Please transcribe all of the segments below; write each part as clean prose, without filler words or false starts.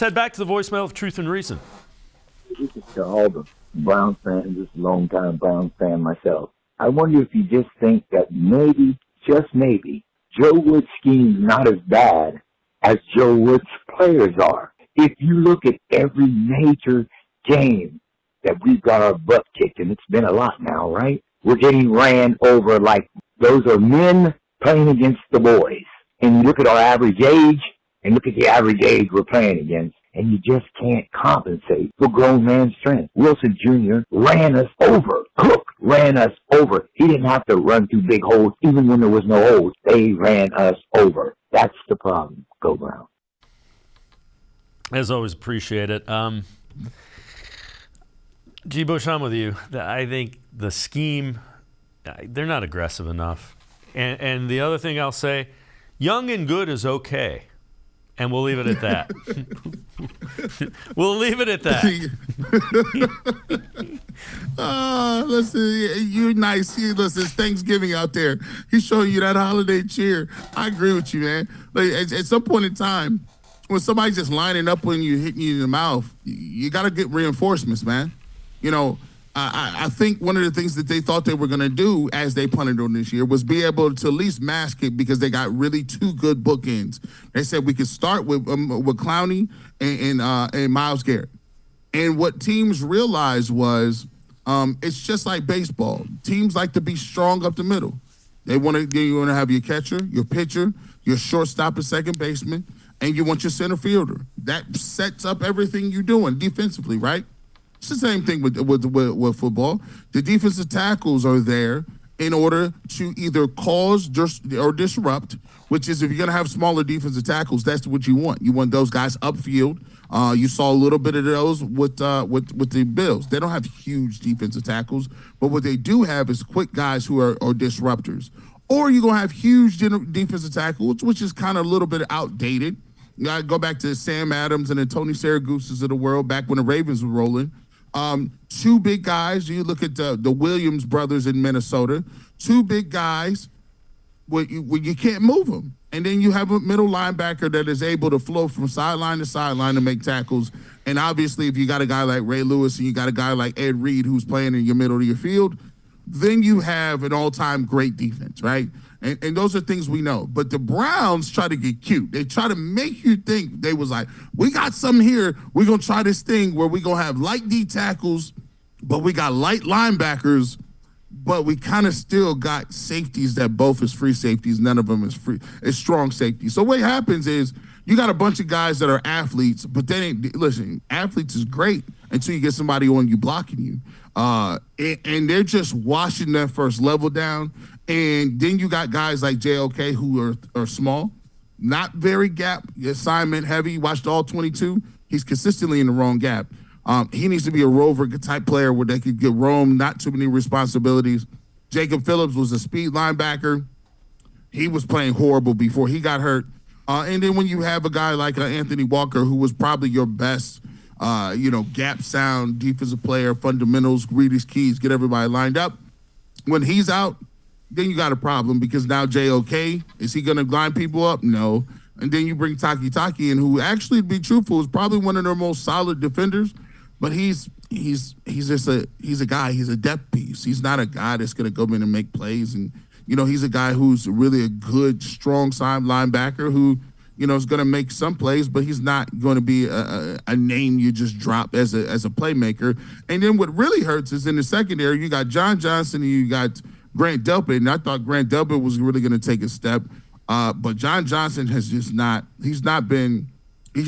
head back to the voicemail of Truth and Reason. This is to all the Browns fans, just a long-time Browns fan myself. I wonder if you just think that maybe, just maybe, Joe Wood's scheme's not as bad as Joe Wood's players are. If you look at every major game that we've got our butt kicked, and it's been a lot now, right? We're getting ran over like those are men playing against the boys. And you look at our average age, and look at the average age we're playing against, and you just can't compensate for grown man strength. Wilson Jr. ran us over. Cook ran us over. He didn't have to run through big holes, even when there was no holes. They ran us over. That's the problem. Go Brown. As always, appreciate it. G. Bush, I'm with you. I think the scheme, they're not aggressive enough. And the other thing I'll say, young and good is okay. And we'll leave it at that. We'll leave it at that. Listen, you're nice. Listen, it's Thanksgiving out there. He's showing you that holiday cheer. I agree with you, man. Like, at some point in time, when somebody's just lining up when you're hitting you in the mouth, you got to get reinforcements, man. You know, I think one of the things that they thought they were going to do as they punted on this year was be able to at least mask it because they got really two good bookends. They said we could start with Clowney and Myles Garrett. And what teams realized was it's just like baseball. Teams like to be strong up the middle. You want to have your catcher, your pitcher, your shortstop and second baseman, and you want your center fielder. That sets up everything you're doing defensively, right? It's the same thing with football. The defensive tackles are there in order to either cause or disrupt, which is if you're going to have smaller defensive tackles, that's what you want. You want those guys upfield. You saw a little bit of those with the Bills. They don't have huge defensive tackles, but what they do have is quick guys who are disruptors. Or you're going to have huge defensive tackles, which is kind of a little bit outdated. You got to go back to Sam Adams and the Tony Siragusa's of the world back when the Ravens were rolling. Two big guys. You look at the Williams brothers in Minnesota. Two big guys where you can't move them. And then you have a middle linebacker that is able to flow from sideline to sideline to make tackles. And obviously, if you got a guy like Ray Lewis and you got a guy like Ed Reed who's playing in your middle of your field, then you have an all-time great defense, right? And those are things we know. But the Browns try to get cute. They try to make you think they was like, we got something here. We're going to try this thing where we're going to have light D tackles, but we got light linebackers, but we kind of still got safeties that both is free safeties. None of them is free. It's strong safety. So what happens is you got a bunch of guys that are athletes, but listen, athletes is great until you get somebody on you blocking you. And they're just washing that first level down. And then you got guys like JOK who are small, not very gap assignment heavy. Watched all 22. He's consistently in the wrong gap. He needs to be a rover type player where they could get roam, not too many responsibilities. Jacob Phillips was a speed linebacker. He was playing horrible before he got hurt. And then when you have a guy like Anthony Walker, who was probably your best, gap sound defensive player, fundamentals, read his keys, get everybody lined up. When he's out, then you got a problem because now JOK, is he going to line people up? No. And then you bring Taki in, who actually, to be truthful, is probably one of their most solid defenders, but he's a guy. He's a depth piece. He's not a guy that's going to go in and make plays. And, he's a guy who's really a good, strong side linebacker who, is going to make some plays, but he's not going to be a name you just drop as a playmaker. And then what really hurts is in the secondary, you got John Johnson and you got Grant Delpit, and I thought Grant Delpit was really going to take a step. But John Johnson has just he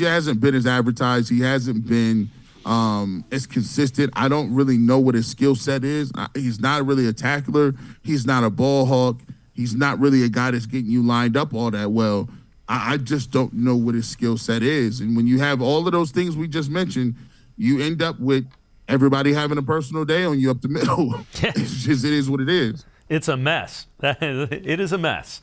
hasn't been as advertised. He hasn't been as consistent. I don't really know what his skill set is. He's not really a tackler. He's not a ball hawk. He's not really a guy that's getting you lined up all that well. I just don't know what his skill set is. And when you have all of those things we just mentioned, you end up with everybody having a personal day on you up the middle. It is what it is. It's a mess. It is a mess.